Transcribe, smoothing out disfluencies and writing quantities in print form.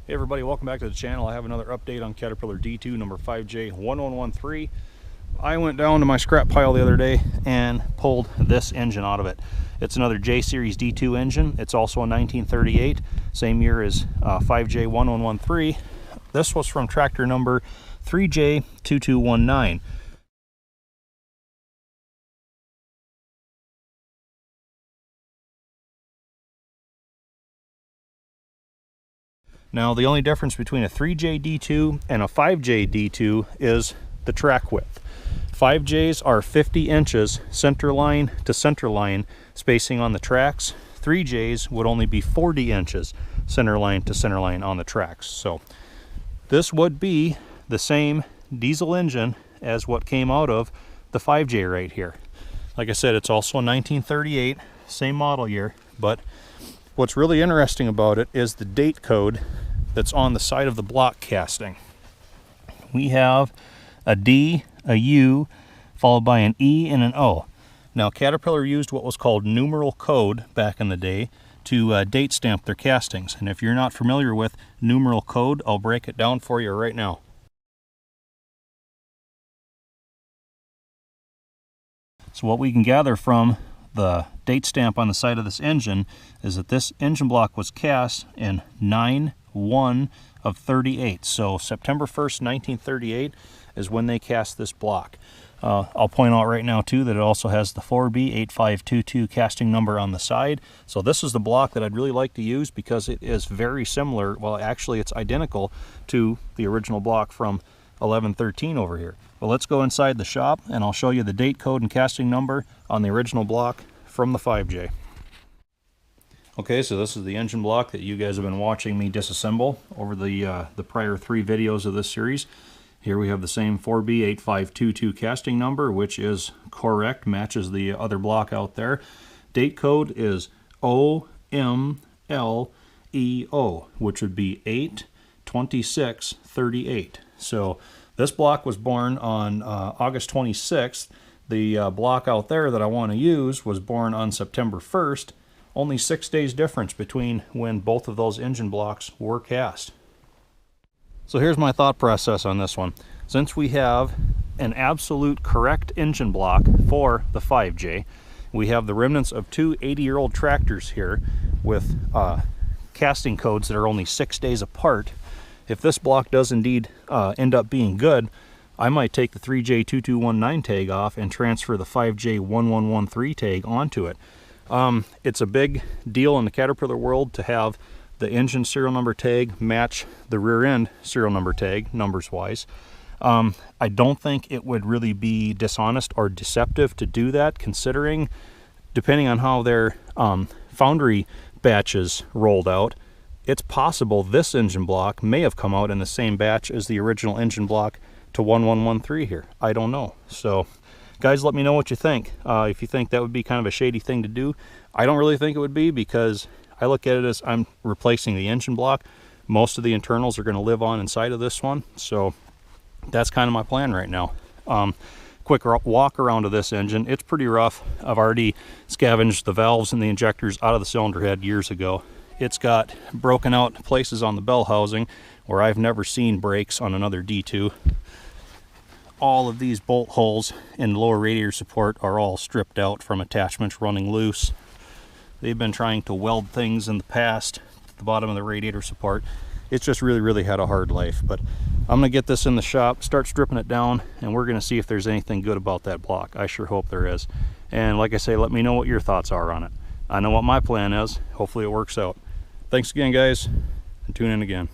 Hey everybody, welcome back to the channel. I have another update on Caterpillar D2 number 5J1113. I went down to my scrap pile the other day and pulled this engine out of it. It's another J Series D2 engine. It's also a 1938, same year as 5J1113. This was from tractor number 3J2219. Now, the only difference between a 3J-D2 and a 5J-D2 is the track width. 5Js are 50 inches center line to center line spacing on the tracks. 3Js would only be 40 inches center line to center line on the tracks. So this would be the same diesel engine as what came out of the 5J right here. Like I said, it's also a 1938, same model year, but what's really interesting about it is the date code that's on the side of the block casting. We have a D, a U, followed by an E and an O. Now, Caterpillar used what was called numeral code back in the day to date stamp their castings. And if you're not familiar with numeral code, I'll break it down for you right now. So what we can gather from the date stamp on the side of this engine is that this engine block was cast in 9/1 of 38. So September 1st, 1938 is when they cast this block. I'll point out right now too that it also has the 4B8522 casting number on the side. So this is the block that I'd really like to use because it is very similar. Well, actually it's identical to the original block from 1113 over here. Well, let's go inside the shop and I'll show you the date code and casting number on the original block from the 5J. Okay, so this is the engine block that you guys have been watching me disassemble over the prior 3 videos of this series. Here we have the same 4B8522 casting number, which is correct, matches the other block out there. Date code is OMLEO, which would be 8/26/38. So this block was born on August 26th. The block out there that I want to use was born on September 1st. Only 6 days difference between when both of those engine blocks were cast. So here's my thought process on this one. Since we have an absolute correct engine block for the 5J, we have the remnants of 2 80-year-old tractors here with casting codes that are only 6 days apart. If this block does indeed end up being good, I might take the 3J2219 tag off and transfer the 5J1113 tag onto it. It's a big deal in the Caterpillar world to have the engine serial number tag match the rear end serial number tag, numbers wise. I don't think it would really be dishonest or deceptive to do that, considering, depending on how their foundry batches rolled out, it's possible this engine block may have come out in the same batch as the original engine block to 1113 here. I don't know. So guys, let me know what you think. If you think that would be kind of a shady thing to do. I don't really think it would be, because I look at it as I'm replacing the engine block. Most of the internals are going to live on inside of this one. So that's kind of my plan right now. Quick walk around of this engine. It's pretty rough. I've already scavenged the valves and the injectors out of the cylinder head years ago. It's got broken out places on the bell housing where I've never seen breaks on another D2. All of these bolt holes in lower radiator support are all stripped out from attachments running loose. They've been trying to weld things in the past at the bottom of the radiator support. It's just really had a hard life. But I'm going to get this in the shop, start stripping it down, and we're going to see if there's anything good about that block. I sure hope there is. And like I say, let me know what your thoughts are on it. I know what my plan is. Hopefully it works out. Thanks again, guys, and tune in again.